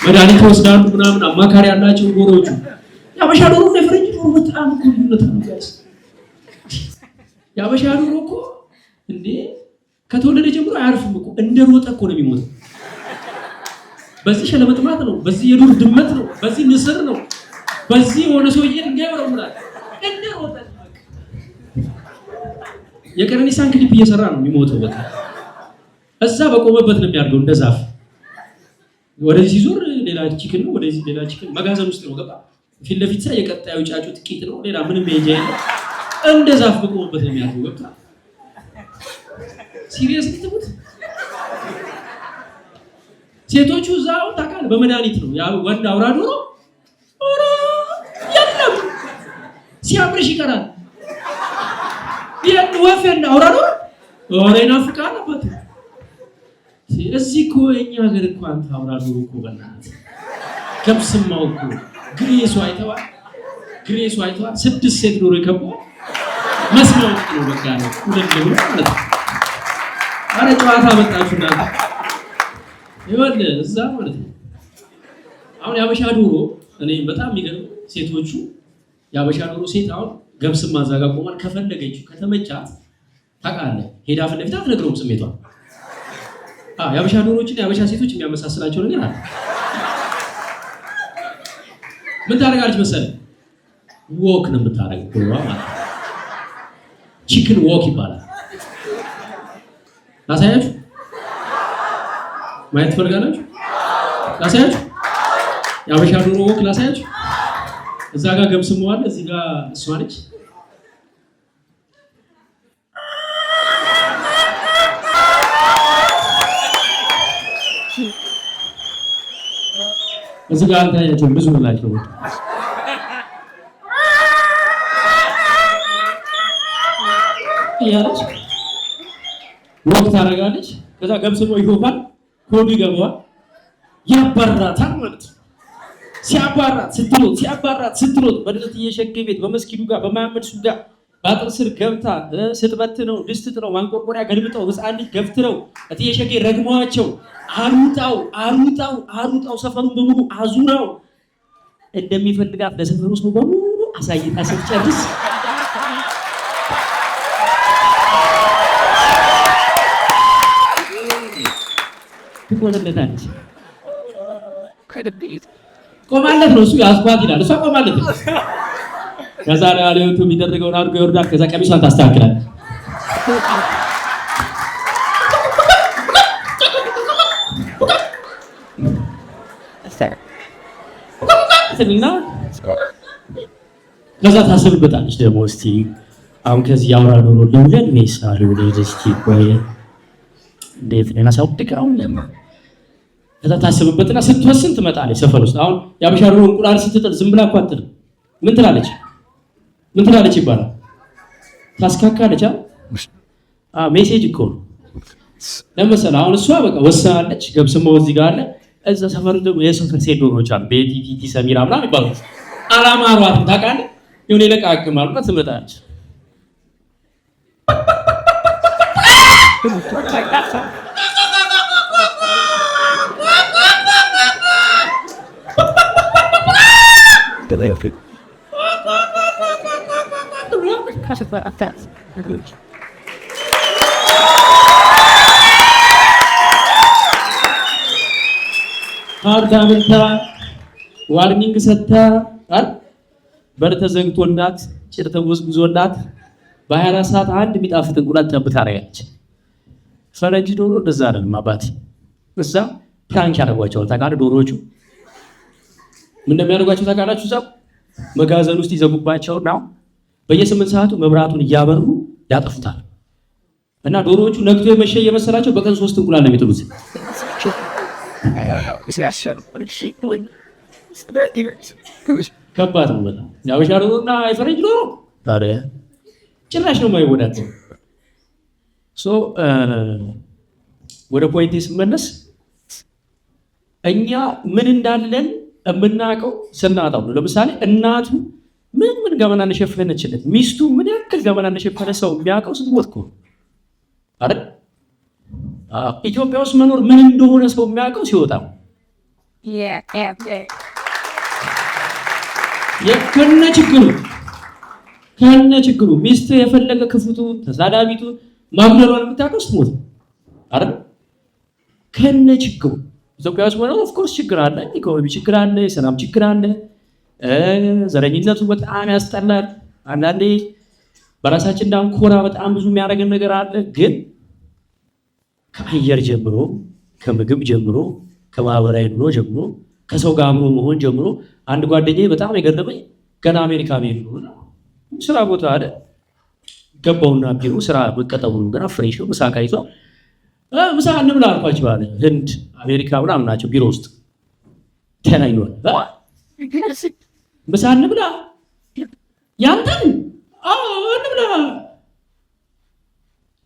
መድኃኒት ወስዳሉ ምናምን፣ አማካሪ ያላቸው ዶሮዎቹ። ያበሻ ዶሮ ነው የፈረንጅ ዶሮ በጣም እኮ ልዩነት ነው ጋይስ። ያበሻ ዶሮ እኮ እንዴ ከተወለደ ጀምሮ አያርፍም እኮ እንደሮጠ እኮ ነው የሚሞተው። በዚህ ሸለመጥማት ነው፣ በዚህ የዱር ድመት ነው፣ በዚህ ንስር ነው፣ በዚህ የሆነ ሰውዬ ድንጋይ ወረውራል። እንደሮጠ የቀነኒሳን ክሊፕ እየሰራ ነው የሚሞተው። በቃ እዛ በቆመበት ነው የሚያርገው እንደ ዛፍ። ወደዚህ ሲዞር ሌላ ቺክን ነው፣ ወደዚህ ሌላ ቺክን። መጋዘን ውስጥ ነው ገባ። ፊት ለፊት ሳይ የቀጣዩ ጫጩት ጥቂት ነው፣ ሌላ ምንም መሄጃ የለም። እንደ ዛፍ በቆመበት ነው የሚያርገው። ገብታ ሲሪየስ ልትሙት። ሴቶቹ እዛው ታውቃለህ በመድኃኒት ነው። ያ ወንድ አውራ ዶሮ ኦራ የለም ሲያምርሽ ይቀራል። ያን ወፈን አውራ ዶሮ ኦራ ይናፍቃል አባት። እዚህ እኮ የኛ ሀገር እኮ አንተ አውራ ዶሮ እኮ በእናትህ ገብስማው እኮ ግሬሱ አይተዋል። 6 ሴት ዶሮ ይከባል። መስማው ነው በቃ ነው ሁለት ዶሮ ማለት ነው። አረ ጨዋታ መጣችሁና ይወል እዛ ማለት ነው። አሁን ያበሻ ዶሮ እኔ በጣም የሚገርም ሴቶቹ ያበሻ ዶሮ ሴት አሁን ገብስማ አዛጋ ቆማል። ከፈለገችው ከተመቻት ታውቃለህ ሄዳ ፊት ለፊት አትነግረውም ስሜቷን። ያበሻ ዶሮዎችና ያበሻ ሴቶች የሚያመሳስላቸው ነገር አለ። ምን ታደርጋለች መሰለህ? ወክ ነው የምታደርገው ዶሮዋ ማለት ነው። ቺክን ወክ ይባላል። ላሳያችሁ ማየት ትፈልጋላችሁ? ላሳያችሁ ያበሻ ዶሮ ወክ ላሳያችሁ። እዛ ጋር ገብስመዋል፣ እዚህ ጋር እሷ ነች። እዚህ ጋር አንታያቸው ብዙ ናቸው። ያለች ወክ ታደርጋለች። ከዛ ገብስሞ ይሆናል፣ ኮዱ ይገባዋል፣ ያባራታል ማለት ነው። ሲያባራት ስትሮጥ በድረት እየሸገ ቤት በመስጊዱ ጋር በመሐመድ ሱጋ በአጥር ስር ገብታ ስትበት ነው ድስት ጥለው ማንቆርቆሪያ ገልብጠው ህፃን ልጅ ገፍት ነው እየሸገ ረግመዋቸው አሩጣው ሰፈሩን በሙሉ አዙራው እንደሚፈልጋት ለሰፈሩ ሰው በሙሉ አሳይታ ስትጨርስ ትቆጥለታለች። ቆማለት ነው እሱ ያስኳት ይላል፣ እሷ ቆማለት ነው። ከዛ ለያለቱ የሚደረገውን አድርጎ ይወርዳል። ከዛ ቀሚሷን ታስተካክላለች። ከዛ ታስብበታለች ደግሞ እስቲ አሁን ከዚህ ያውራ ዶሮ ልውለድ ወይስ አልውለድ እስቲ ቆይ እንዴት ነው ናሳውጥቃው ለማ ከዛ ታስብበትና ስትወስን ትመጣለች ሰፈር ውስጥ። አሁን ያበሻ ዶሮ እንቁላል ስትጥል ዝም ብላ እኮ አትልም። ምን ትላለች ይባላል? ታስካካለች። ሜሴጅ እኮ ነው ለምሳሌ አሁን እሷ በቃ ወሰናለች። ገብስሞ እዚህ ጋር አለ። እዛ ሰፈር ደግሞ የሰፈር ሴት ዶሮዎች አሉ፣ ቤቲ ቲቲ ሰሚራ ምናምን ይባላሉ። አላማሯትም ታውቃለህ። የሆነ ይለቃቅማሉ እና ትመጣለች። አርዳምንታ ዋርኒንግ ሰታ በር ተዘግቶላት ጭር ተጎዝጉዞላት በ24 ሰዓት አንድ የሚጣፍጥ እንቁላል ጠብታ አደረገች። ፈረንጅ ዶሮ እንደዛ አይደለም አባቴ። እዛ ፕራንክ ያደርጓቸዋል ታውቃለህ። ዶሮዎቹ ምን እንደሚያደርጓቸው ታውቃላችሁ? ሰው መጋዘን ውስጥ ይዘጉባቸውና በየ8 ሰዓቱ መብራቱን እያበሩ ያጠፉታል። እና ዶሮዎቹ ነግቶ የመሸ እየመሰላቸው በቀን 3 እንቁላል ነው የሚጥሉት። ከባድ ነው በጣም። የአበሻ ዶሮና የፈረንጅ ዶሮ ታዲያ ጭራሽ ነው የማይወዳደሩ። ወደ ፖይንቴ ስመለስ እኛ ምን እንዳለን የምናውቀው ስናጣው ነው። ለምሳሌ እናቱ ምን ገመና እንደሸፈነችለት፣ ሚስቱ ምን ያክል ገመና እንደሸፈነ ሰው የሚያውቀው ስትሞት እኮ አይደል? ኢትዮጵያ ውስጥ መኖር ምን እንደሆነ ሰው የሚያውቀው ሲወጣ ከነ ችግሩ ሚስት የፈለገ ክፉቱ ተሳዳቢቱ ማግለሏን የምታውቀው ስትሞት አይደል? ከነ ችግሩ ኢትዮጵያ ውስጥ መኖር ኦፍ ኮርስ ችግር አለ፣ ኢኮኖሚ ችግር አለ፣ የሰላም ችግር አለ፣ ዘረኝነቱ በጣም ያስጠላል። አንዳንዴ በራሳችን እንዳንኮራ በጣም ብዙ የሚያደርገን ነገር አለ። ግን ከአየር ጀምሮ፣ ከምግብ ጀምሮ፣ ከማህበራዊ ኑሮ ጀምሮ፣ ከሰው ጋር አምሮ መሆን ጀምሮ አንድ ጓደኛዬ በጣም የገረመኝ ገና አሜሪካ ሄዱ ስራ ቦታ አለ ገባውና ቢሮ ስራ መቀጠሩ ገና ፍሬሽ ነው። ምሳ ካይቶ ምሳ እንብላ አልኳቸው አለ። ህንድ አሜሪካ ምናምን ናቸው። ቢሮ ውስጥ ተናይኗል። ምሳ እንብላ ያንተን እንብላ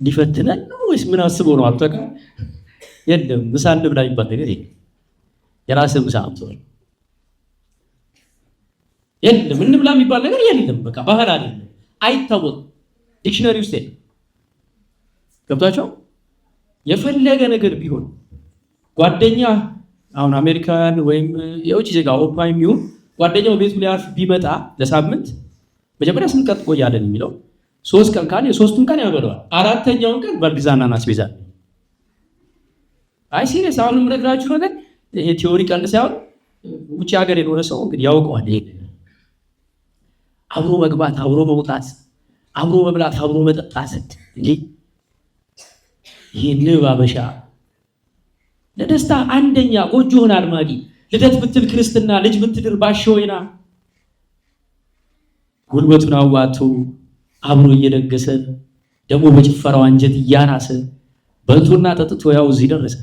ሊፈትነን ነው ወይስ ምን አስበው ነው? አብተካ የለም ምሳ እንብላ የሚባል ነገር የለም። የራስህ ምሳ አምጥተው የለም እንብላ የሚባል ነገር የለም። በቃ ባህል አይደለም፣ አይታወቅም፣ ዲክሽነሪ ውስጥ የለም። ገብታቸው የፈለገ ነገር ቢሆን ጓደኛ አሁን አሜሪካን ወይም የውጭ ዜጋ አውሮፓ የሚሆን ጓደኛው ቤቱ ሊያርፍ ቢመጣ ለሳምንት መጀመሪያ 8 ቀን ትቆያለን የሚለው 3 ቀን ካለ የ3ቱን ቀን ያበለዋል። 4ኛውን ቀን በእርግዝናና አስቤዛ። አይ ሲሪየስ አሁን የምነግራችሁ ነገር ይሄ ቲዮሪ ቀልድ ሳይሆን ውጭ ሀገር የኖረ ሰው እንግዲህ ያውቀዋል። ይሄ አብሮ መግባት፣ አብሮ መውጣት፣ አብሮ መብላት፣ አብሮ መጠጣት እንጂ ይሄ ንብ አበሻ ለደስታ አንደኛ ጎጆውን አድማቂ ልደት ብትል ክርስትና ልጅ ብትድር ባሸወይና ጉልበቱን አዋቶ አብሮ እየደገሰ ደግሞ በጭፈራው አንጀት እያናሰ በልቶና ጠጥቶ ያው እዚህ ደረሰ።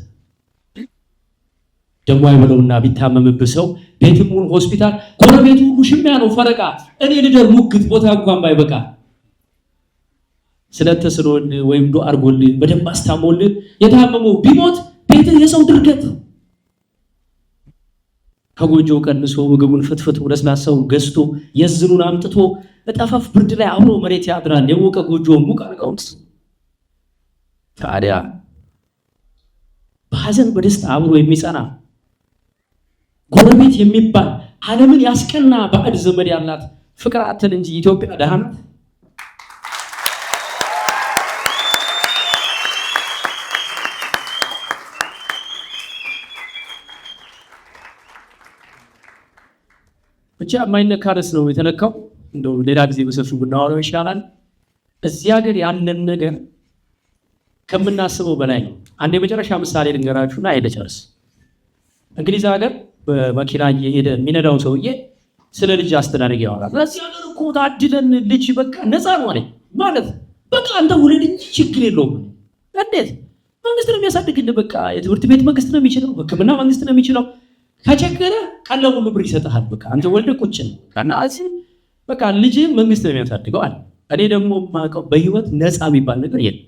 ደግሞ አይበለውና ቢታመምብህ ሰው ቤትም ሆነ ሆስፒታል ጎረቤቱ ሁሉ ሽሚያ ነው ፈረቃ። እኔ ልደር ሙግት ቦታ እንኳን ባይበቃ ስለተስሎን ወይም ዱዓ አድርጎልህ በደንብ አስታሞልህ የታመመው ቢሞት ቤት የሰው ድርገት ከጎጆው ቀንሶ ምግቡን ፍትፍቱ ለስላሳው ገዝቶ የዝኑን አምጥቶ በጠፈፍ ብርድ ላይ አብሮ መሬት ያድራል። የሞቀ ጎጆውን ሙቅ አልቀውት ታዲያ በሐዘን በደስታ አብሮ የሚጸና ጎረቤት የሚባል ዓለምን ያስቀና ባዕድ ዘመድ ያላት ፍቅር አትል እንጂ ኢትዮጵያ ደሃ ናት። ብቻ የማይነካ ርዕስ ነው የተነካው። እንደው ሌላ ጊዜ በሰፊው ብናወራው ይሻላል። እዚህ ሀገር ያለን ነገር ከምናስበው በላይ ነው። አንድ የመጨረሻ ምሳሌ ልንገራችሁና አይደጨርስ። እንግሊዝ ሀገር በመኪና እየሄደ የሚነዳው ሰውዬ ስለ ልጅ አስተዳደግ ያወራል። ለዚህ ሀገር እኮ ታድለን ልጅ በቃ ነፃ ነው አለኝ። ማለት በቃ አንተ ውለድ እንጂ ችግር የለውም። እንዴት መንግስት ነው የሚያሳድግልህ? በቃ የትምህርት ቤት መንግስት ነው የሚችለው፣ ሕክምና መንግስት ነው የሚችለው። ከቸገረ ቀለብ ሁሉ ብር ይሰጥሃል። በቃ አንተ ወልደ ቁጭ ነው በቃ ልጅ መንግስት ነው የሚያሳድገው አለ። እኔ ደግሞ የማውቀው በህይወት ነፃ የሚባል ነገር የለም።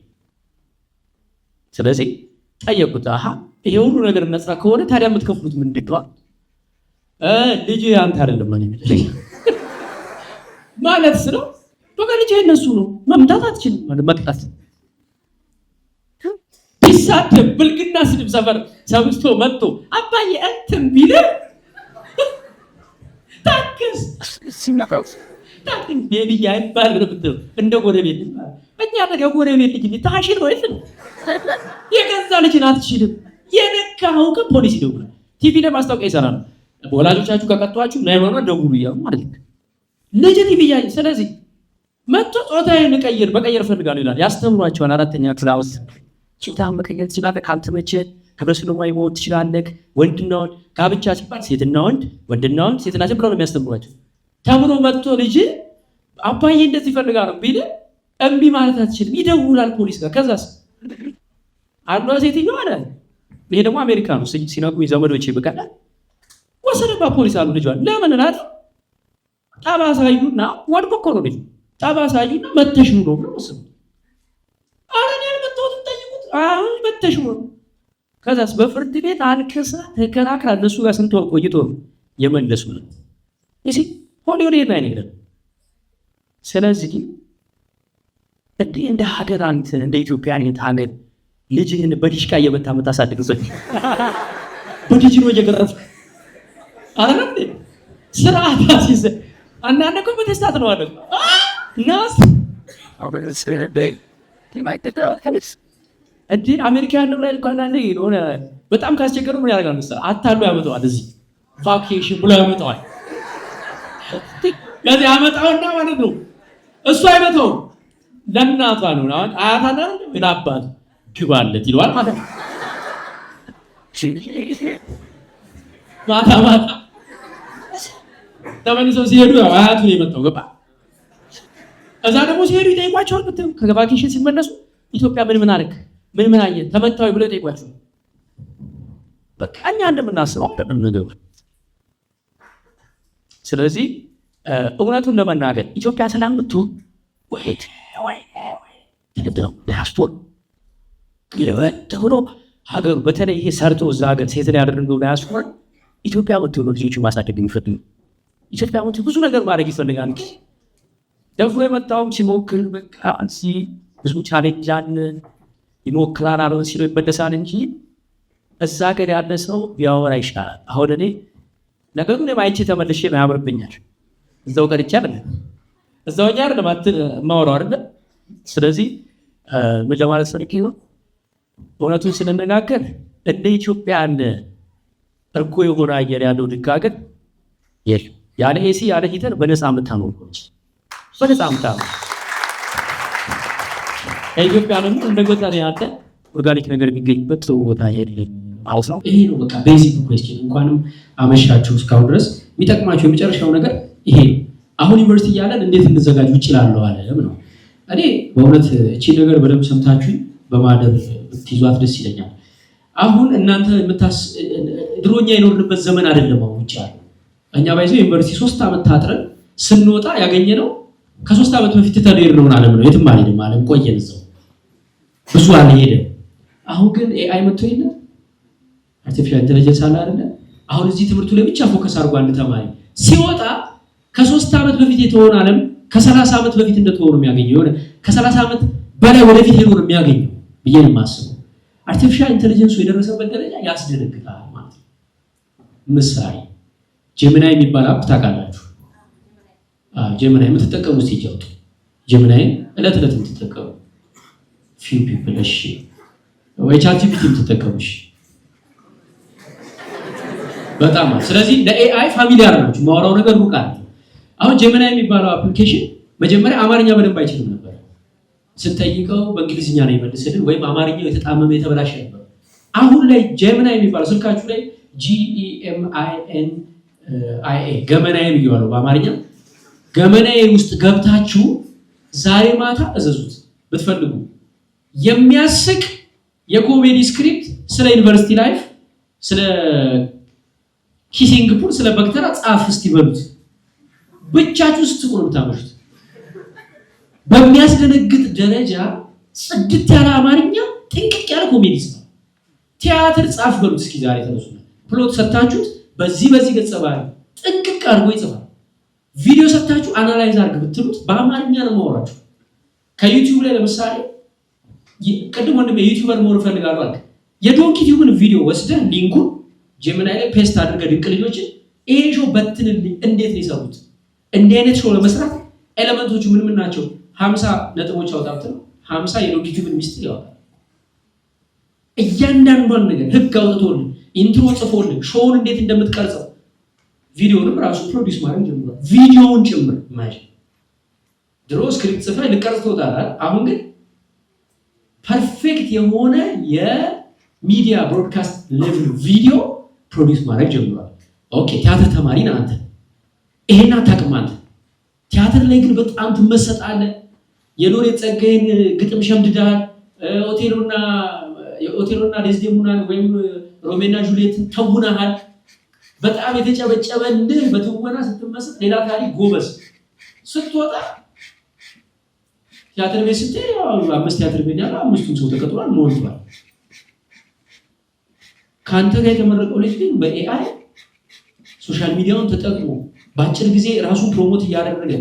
ስለዚህ ጠየቁት፣ ይሄ ሁሉ ነገር ነፃ ከሆነ ታዲያ የምትከፍሉት ምንድን ነው? ልጅ አንተ አይደለም ማለት ስለው በቃ ልጅ እነሱ ነው መምታት አትችልም ማለት መቅጣት ቢሳደብ ብልግና ስድብ ሰፈር ሰብስቶ መጥቶ አባዬ እንትን ቢልም ታክስ ቤቢያ ይባል ብትል እንደ ጎረቤት እኛ ጎረቤት ልጅ ታሽል ወይስ የገዛ ልጅን አትችልም። የነካኸው ግን ፖሊስ ይደውላል። ቲቪ ላይ ማስታወቂያ ይሰራል። ወላጆቻችሁ ከቀጧችሁ ናይ ሆኖ ደውሉ እያሉ ማለት ነው። ልጅ ቲቪ ያይ ስለዚህ መጥቶ ጾታዬን መቀየር ፈልጋለሁ ይላል። ያስተምሯቸዋል። 4ኛ ክፍል ውስጥ ጾታ መቀየር ትችላለህ ካልተመቸህ ከበስለማይ ሞት ትችላለህ። ወንድና ወንድ ጋብቻ ሲባል ሴትና ወንድ ወንድና ወንድ ሴትና ሴት ብለው ነው የሚያስተምሯቸው። ተምሮ መጥቶ ልጅ አባዬ እንደዚህ ይፈልጋል ቢል እምቢ ማለት አትችልም። ይደውላል ፖሊስ ጋር። ከዛስ አንዷ ሴትዮ አለ ይሄ ደግሞ አሜሪካ ነው ሲናቁ ዘመዶቼ በቃላ ወሰደባ ፖሊስ አሉ ልጇን ለምን ናት ጠባሳዩና ወድቆ እኮ ነው ልጅ ጠባሳዩና መተሽ ነው ብሎ ወሰዱ። አረን ያልመጣሁት ጠይቁት አሁን መተሽ ነው። ከዛስ በፍርድ ቤት አልከሳ ተከራክራ እነሱ ጋር ስንት ወር ቆይቶ የመለሱ ነው እሺ ሆሊውድ ላይ ነው። ስለዚህ እንደ ሀገር አንተ እንደ ኢትዮጵያ አይነት ሀገር ልጅህን በዲሽቃ እየመታ የምታሳድግ ሰው በዲጂ ነው እየገረፍ አይደል? ስርዓት አሲዘ አንዳንድ እኮ በተስታት ነው አይደል? ናስ እንዴ አሜሪካ ያለው ላይ እንኳን አንዴ ሆነ በጣም ካስቸገሩ ምን ያደርጋል መሰለህ? አታሉ ያመጣዋል እዚህ ቫኬሽን ብሎ ያመጣዋል። ለዚህ ያመጣውና ማለት ነው እሱ አይመጣው ለእናቷ ነው አሁን አያታና ነው አባት ግባለት ይለዋል ማለት ነው። ማታ ተመልሰው ሲሄዱ ያው አያቱ ነው የመጣው ገባ። እዛ ደግሞ ሲሄዱ ይጠይቋቸዋል። ከቫኬሽን ሲመለሱ ኢትዮጵያ ምን አደረክ ምን አየህ ተመታው ብለው ይጠይቋቸው። በቃ እኛ እንደምናስበው ነገር። ስለዚህ እውነቱን ለመናገር ኢትዮጵያ ሰላም ብትሆን ወይት ዳያስፖራ ተብሎ ሀገሩ በተለይ ይሄ ሰርቶ እዛ ሀገር ሴትን ያደረገው ዳያስፖራ ኢትዮጵያ ብትሆን ልጆቹን ማሳደግ የሚፈልግ ኢትዮጵያ ብትሆን ብዙ ነገር ማድረግ ይፈልጋል። ደፍሮ የመጣውም ሲሞክር በቃ ብዙ ቻሌንጅ አለ ይሞክራል አለ ሲሉ ይበደሳል እንጂ እዛ ሀገር ያለ ሰው ቢያወራ ይሻላል። አሁን እኔ ነገሩን የማይቼ ተመልሼ ያምርብኛል። እዛው ቀርቻ አይደል እዛው ኛር ለማት ማወራው አይደል። ስለዚህ ምን ለማለት ፈልጌ ነው እውነቱን ስንነጋገር እንደ ኢትዮጵያ ያለ እርጎ የሆነ አየር ያለው ድጋገር የለም። ያለ ኤሲ ያለ ሂተር በነፃ የምታኖር በነፃ የምታኖር ኢትዮጵያ ነው እንደገዛ ያለ ኦርጋኒክ ነገር የሚገኝበት ቦታ የለም። አውስ ነው ይሄ ነው በቃ ቤዚክ ኩዌስችን። እንኳንም አመሻችሁ እስካሁን ድረስ የሚጠቅማችሁ የመጨረሻው ነገር ይሄ አሁን ዩኒቨርሲቲ እያለን እንዴት እንዘጋጅ ይችላልው አለም ነው። እኔ በእውነት እቺ ነገር በደንብ ሰምታችሁ በማደር ብትይዟት ደስ ይለኛል። አሁን እናንተ ድሮኛ የኖርንበት ዘመን አይደለም አሁን ይቻላል። እኛ ባይዘው ዩኒቨርሲቲ 3 አመት ታጥረን ስንወጣ ያገኘነው ከ3 አመት በፊት ተደረገው ዓለም ነው። የትም አልሄድም ዓለም ቆየን እዛው ብዙ አልሄድም። አሁን ግን ኤአይ መጥቶ የለ አርቲፊሻል ኢንተለጀንስ አለ አይደል? አሁን እዚህ ትምህርቱ ላይ ብቻ ፎከስ አድርጎ አንድ ተማሪ ሲወጣ ከ3 አመት በፊት የተሆነ ዓለም ከ30 አመት በፊት እንደተወሩ የሚያገኘው የሆነ ከ30 አመት በላይ ወደፊት ሄዶ ነው የሚያገኘው ብዬ ነው የማስበው። አርቲፊሻል ኢንተለጀንስ የደረሰበት ደረጃ ያስደነግጣል ማለት ነው። ምሳሌ ጀሚናይ የሚባል አፕ ታውቃላችሁ? ጀሚናይ የምትጠቀሙት ሲጀምሩ ጀሚናይ እለት የምትጠቀሙ few people እሺ ወይ ቻትጂፒቲ የምትጠቀሙሽ በጣም ስለዚህ ለኤአይ ፋሚሊያር ናችሁ። ማወራው ነገር ሩቅ አይደለም። አሁን ጀሚናይ የሚባለው አፕሊኬሽን መጀመሪያ አማርኛ በደንብ አይችልም ነበር። ስንጠይቀው በእንግሊዝኛ ነው ይመልስልን ወይም አማርኛው የተጣመመ የተበላሸ ነበር። አሁን ላይ ጀሚናይ የሚባለው ስልካችሁ ላይ GEMINIA ገመናይ የሚባለው በአማርኛ ገመናይ ውስጥ ገብታችሁ ዛሬ ማታ እዘዙት ብትፈልጉ የሚያስቅ የኮሜዲ ስክሪፕት ስለ ዩኒቨርሲቲ ላይፍ ስለ ኪሲንግ ፑል ስለ ባክቴሪያ ጻፍ እስቲ በሉት። ብቻችሁ ስትቆሩ ታመሹት። በሚያስደነግጥ ደረጃ ጽድት ያለ አማርኛ ጥንቅቅ ያለ ኮሜዲ ነው። ቲያትር ጻፍ በሉት እስኪ ዛሬ ተነሱና ፕሎት ሰጣችሁት በዚህ ገጸ ባህሪ ጥንቅቅ አድርጎ ይጽፋል። ቪዲዮ ሰጣችሁ አናላይዝ አድርግ ብትሉት በአማርኛ ነው ማወራችሁ። ከዩቲዩብ ላይ ለምሳሌ ቅድም ወንድም የዩቲዩበር መሆን ፈልጋለሁ አልክ። የዶንኪ ቲዩብን ቪዲዮ ወስደህ ሊንኩን ጀሚናይ ላይ ፔስት አድርገህ ድንቅ ልጆችን ይሄ ሾው በትንልኝ እንዴት ነው የሰሩት? እንዲህ አይነት ሾው ለመስራት ኤሌመንቶቹ ምን ናቸው? 50 ነጥቦች አውጣት ነው 50 የዶንኪ ቲዩብን ሚስጥር ያወጣል። እያንዳንዷን ነገር ህግ አውጥቶልህ ኢንትሮ ጽፎልህ ሾውን እንዴት እንደምትቀርጸው ቪዲዮንም ራሱ ፕሮዲዩስ ማድረግ ጀምሯል። ቪዲዮውን ጭምር ማለት ድሮ ስክሪፕት ጽፈህ ልቀርጽ ተውታል። አሁን ግን ፐርፌክት የሆነ ሚዲያ ብሮድካስት ሌቭል ቪዲዮ ፕሮዲውስ ማድረግ ጀምሯል። ኦኬ ቲያትር ተማሪ ነህ አንተ፣ ይሄን አታውቅም አንተ። ቲያትር ላይ ግን በጣም ትመሰጣለህ። የሎሬት ጸጋዬን ግጥም ሸምድዳል። ኦቴሎና ዴዝዴሞናን ወይም ሮሜና ጁሊየትን ተውነሃል። በጣም የተጨበጨበልህ በትወና ስትመሰጥ ሌላ ታሪክ ጎበዝ። ስትወጣ ቲያትር ቤት ስትሄድ 5 ቲያትር ቤት ያለው 5ቱም ሰው ተቀጥሯል፣ ሞልቷል። ካንተ ጋር የተመረቀው ልጅ ግን በኤአይ ሶሻል ሚዲያውን ተጠቅሞ በአጭር ጊዜ ራሱን ፕሮሞት እያደረገ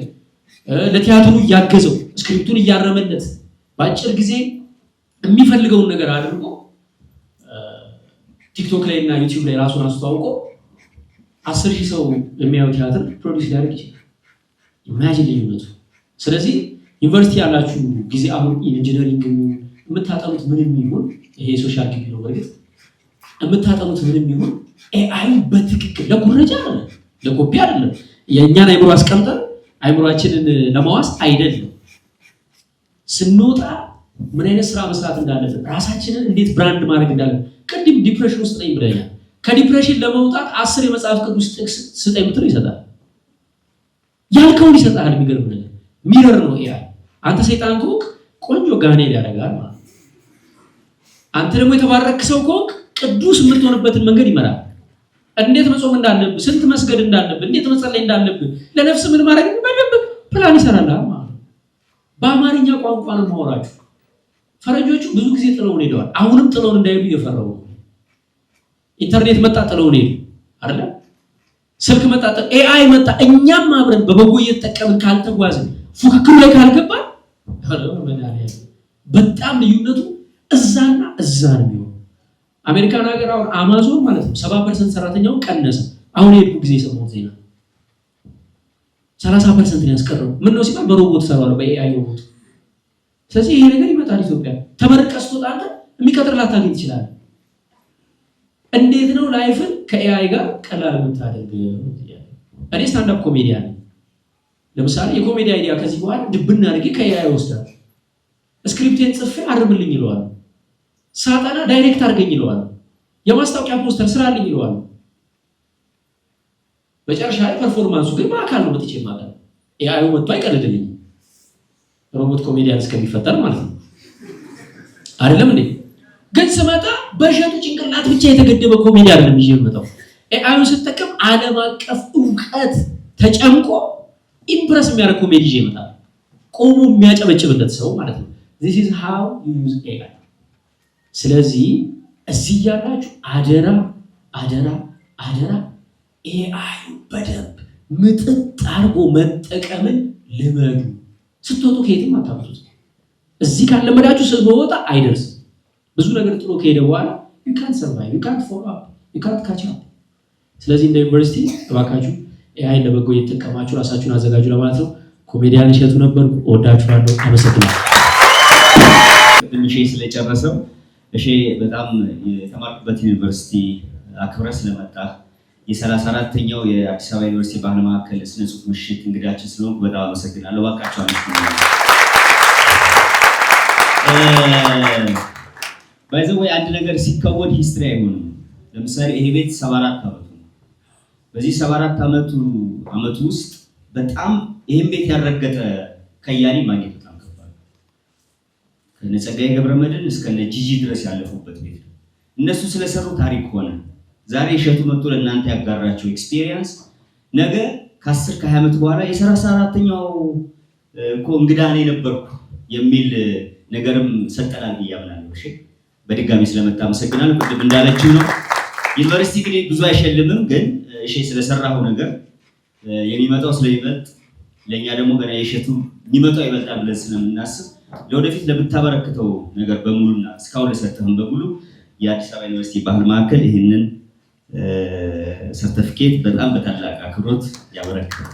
ለቲያትሩ እያገዘው ስክሪፕቱን እያረመለት በአጭር ጊዜ የሚፈልገውን ነገር አድርጎ ቲክቶክ ላይ እና ዩቲዩብ ላይ ራሱን አስተዋውቆ 10,000 ሰው የሚያየው ቲያትር ፕሮዲውስ ሊያደርግ ይችላል። ኢማጂን ልዩነቱ። ስለዚህ ዩኒቨርሲቲ ያላችሁ ጊዜ አሁን ኢንጂነሪንግ የምታጠኑት ምንም ይሁን ይሄ ሶሻል ግቢ ነው በርግጥ የምታጠኑት ምንም ይሁን ኤአይ በትክክል ለኩረጃ አይደለም፣ ለኮፒ አይደለም። የእኛን አይምሮ አስቀምጠን አይምሮአችንን ለማዋስ አይደለም። ስንወጣ ምን አይነት ስራ መስራት እንዳለብን ራሳችንን እንዴት ብራንድ ማድረግ እንዳለብን ቅድም ዲፕሬሽን ውስጥ ነኝ ብለኛል። ከዲፕሬሽን ለመውጣት 10 የመጽሐፍ ቅዱስ ጥቅስ ስጠኝ ብትል ይሰጣል። ያልከውን ይሰጣል። የሚገርም ነገር ሚረር ነው ኤአይ። አንተ ሰይጣን ከሆንክ ቆንጆ ጋኔል ያደርጋል ማለት ነው። አንተ ደግሞ የተባረክ ሰው ከሆንክ ቅዱስ የምትሆንበትን መንገድ ይመራል። እንዴት መጾም እንዳለብህ፣ ስንት መስገድ እንዳለብህ፣ እንዴት መጸለይ እንዳለብህ፣ ለነፍስ ምን ማድረግ በደንብ ፕላን ይሰራልሃል ማለት ነው። በአማርኛ ቋንቋ ነው የማወራችሁ። ፈረንጆቹ ብዙ ጊዜ ጥለውን ሄደዋል። አሁንም ጥለውን እንዳይሄዱ እየፈራሁ ነው። ኢንተርኔት መጣ ጥለውን ሄዱ አይደል? ስልክ መጣ፣ ኤአይ መጣ። እኛም አብረን በበጎ እየተጠቀምን ካልተጓዝን ፉክክሩ ላይ ካልገባን በጣም ልዩነቱ እዛና እዛ ነው የሚሆነው። አሜሪካን ሀገር አሁን አማዞን ማለት ነው 70% ሰራተኛውን ቀነሰ። አሁን የሄድኩ ጊዜ የሰማሁት ዜና 30% ነው ያስቀረው። ምን ነው ሲባል በሮቦት ሰራው፣ በኤአይ ሮቦት። ስለዚህ ይሄ ነገር ይመጣል። ኢትዮጵያ ተመርቀህ ስትወጣ አንተ የሚቀጥር ላታገኝ ትችላለህ። እንዴት ነው ላይፍን ከኤአይ ጋር ቀላል የምታደርገው? እኔ ስታንድ አፕ ኮሜዲያን ነኝ። ለምሳሌ የኮሜዲ አይዲያ ከዚህ በኋላ ድብና አድርጌ ከኤአይ ወስዳለሁ። ስክሪፕቴን ጽፌ አርምልኝ ይለዋል። ሳጠና ዳይሬክት አድርገኝ ይለዋል። የማስታወቂያ ፖስተር ስራልኝ ይለዋል። መጨረሻ ላይ ፐርፎርማንሱ ግን በአካል ነው መጥቼ ማለት ነው። ኤአይ መጥቶ አይቀልድልኝ ሮቦት ኮሜዲያን እስከሚፈጠር ማለት ነው አይደለም እንዴ? ግን ስመጣ በሸቱ ጭንቅላት ብቻ የተገደበ ኮሜዲ አይደለም ይዤ የምመጣው። ኤአይን ስጠቀም ዓለም አቀፍ ዕውቀት ተጨምቆ ኢምፕረስ የሚያደርግ ኮሜዲ ይዤ እመጣለሁ። ቆሞ የሚያጨበጭብለት ሰው ማለት ነው። this is how you use AI። ስለዚህ እዚህ ያላችሁ አደራ አደራ አደራ ኤአይ በደንብ ምጥጥ አድርጎ መጠቀምን ልመዱ። ስትወጡ ከየትም አታመጡት። እዚህ ካልለመዳችሁ ስትወጣ አይደርስም። ብዙ ነገር ጥሎ ከሄደ በኋላ you can't survive, you can't follow up, you can't catch up። ስለዚህ እንደ ዩኒቨርሲቲ እባካችሁ ኤአይ ለበጎ እየተጠቀማችሁ ራሳችሁን አዘጋጁ ለማለት ነው። ኮሜዲያን እሸቱ ነበርኩ። እወዳችኋለሁ። አመሰግናለሁ። ትንሽ ስለጨረሰው እሺ፣ በጣም የተማርኩበት ዩኒቨርሲቲ አክብረህ ስለመጣ የ34ኛው የአዲስ አበባ ዩኒቨርሲቲ ባህል ማዕከል ስነ ጽሁፍ ምሽት እንግዳችን ስለሆንኩ በጣም አመሰግናለሁ። እባካችሁ ባይዘው አንድ ነገር ሲከወን ሂስትሪ አይሆንም። ለምሳሌ ይሄ ቤት 74 ዓመቱ ነው። በዚህ 74 ዓመቱ ውስጥ በጣም ይሄን ቤት ያረገጠ ከያኒ ማግኘት በጣም ከባድ ነው። ከነጸጋዬ ገብረመድህን እስከ ጂጂ ድረስ ያለፉበት ቤት ነው። እነሱ ስለሰሩ ታሪክ ሆነ። ዛሬ እሸቱ መጥቶ ለእናንተ ያጋራቸው ኤክስፒሪየንስ ነገ ከ10 ከ20 ዓመት በኋላ የ34ኛው እኮ እንግዳ ነኝ ነበርኩ የሚል ነገርም ሰጠናል ብያምናለሁ። እሺ፣ በድጋሚ ስለመጣ አመሰግናለሁ። ቅድም እንዳለችው ነው ዩኒቨርሲቲ ግን ብዙ አይሸልምም፣ ግን እሺ ስለሰራው ነገር የሚመጣው ስለሚበልጥ ለኛ ደግሞ ገና የእሸቱ የሚመጣው ይበልጣል ብለን ስለምናስብ ለወደፊት ለምታበረክተው ነገር በሙሉና እስካሁን ለሰጠህም በሙሉ የአዲስ አበባ ዩኒቨርሲቲ ባህል ማዕከል ይህንን ሰርቲፊኬት በጣም በታላቅ አክብሮት ያበረክታል።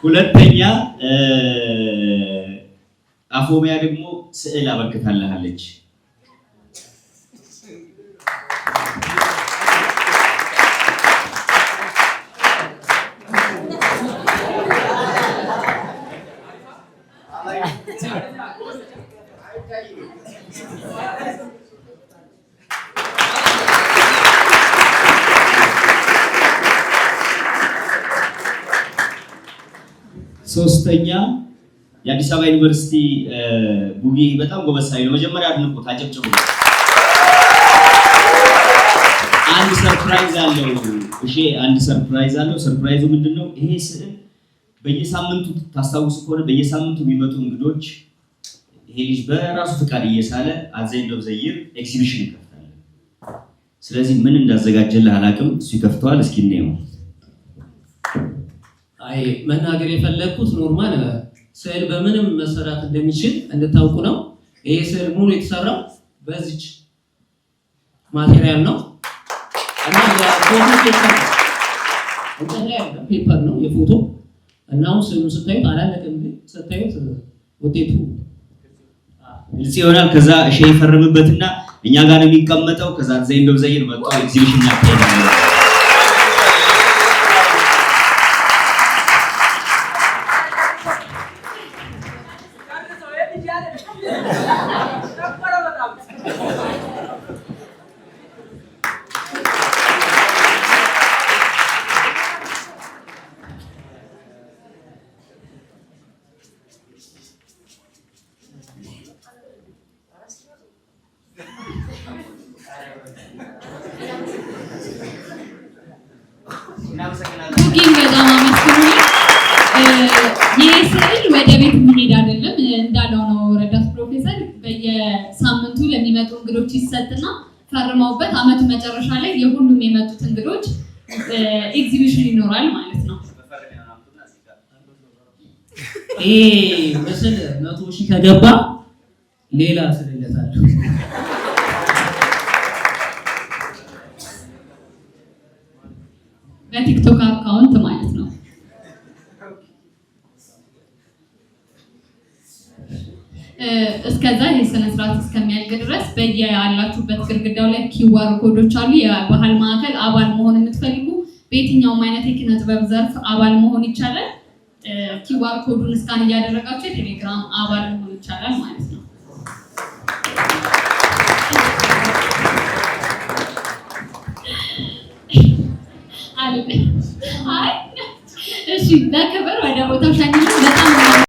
ሁለተኛ አፎሚያ ደግሞ ስዕል አበርክታለች። ሶስተኛ የአዲስ አበባ ዩኒቨርሲቲ ቡጊ በጣም ጎበሳይ ነው። መጀመሪያ አድንቆት አጨብጭቡ። አንድ ሰርፕራይዝ አለው። እሺ አንድ ሰርፕራይዝ አለው። ሰርፕራይዙ ምንድነው? ይሄ ስዕል በየሳምንቱ ታስታውሱ ከሆነ በየሳምንቱ የሚመጡ እንግዶች ይሄ ልጅ በራሱ ፍቃድ እየሳለ አዘይንዶ ዘይር ኤግዚቢሽን ይከፍታል። ስለዚህ ምን እንዳዘጋጀልህ አላውቅም። እሱ ይከፍተዋል። እስኪ እንየው። አይ መናገር የፈለኩት ኖርማል ስዕል በምንም መሰራት እንደሚችል እንድታውቁ ነው። ይሄ ስዕል ሙሉ የተሰራው በዚች ማቴሪያል ነው እና ፔፐር ነው የፎቶ እና አሁን ስዕሉን ስታዩት አላለቀም፣ ግን ስታዩት ውጤቱ ግልጽ ይሆናል። ከዛ እሺ ይፈርምበትና እኛ ጋር ነው የሚቀመጠው። ከዛ ዘይንዶ ዘይር መጥቶ ኤግዚቢሽን ያካሂዳል። ቡጊን በጣም አመስግኑልኝ። ይህ ስዕል ወደ ቤት የሚሄድ አይደለም እንዳለው ነው ረዳት ፕሮፌሰር። በየሳምንቱ ለሚመጡ እንግዶች ይሰጥና ፈርመውበት አመቱ መጨረሻ ላይ የሁሉም የመጡት እንግዶች ኤግዚቢሽን ይኖራል ማለት ነው። ይሄ ምስል 100,000 ከገባ ሌላ ስዕልለታለሁ። በቲክቶክ አካውንት ማለት ነው። እስከዛ የስነ ስርዓት እስከሚያልቅ ድረስ በየያላችሁበት ግድግዳው ላይ ኪዋር ኮዶች አሉ። የባህል ማዕከል አባል መሆን የምትፈልጉ በየትኛውም አይነት የኪነ ጥበብ ዘርፍ አባል መሆን ይቻላል። ኪዋር ኮዱን እስካን እያደረጋችሁ የቴሌግራም አባል መሆን ይቻላል ማለት ነው። እሺ በክብር ወደ ቦታው ሸኝልን።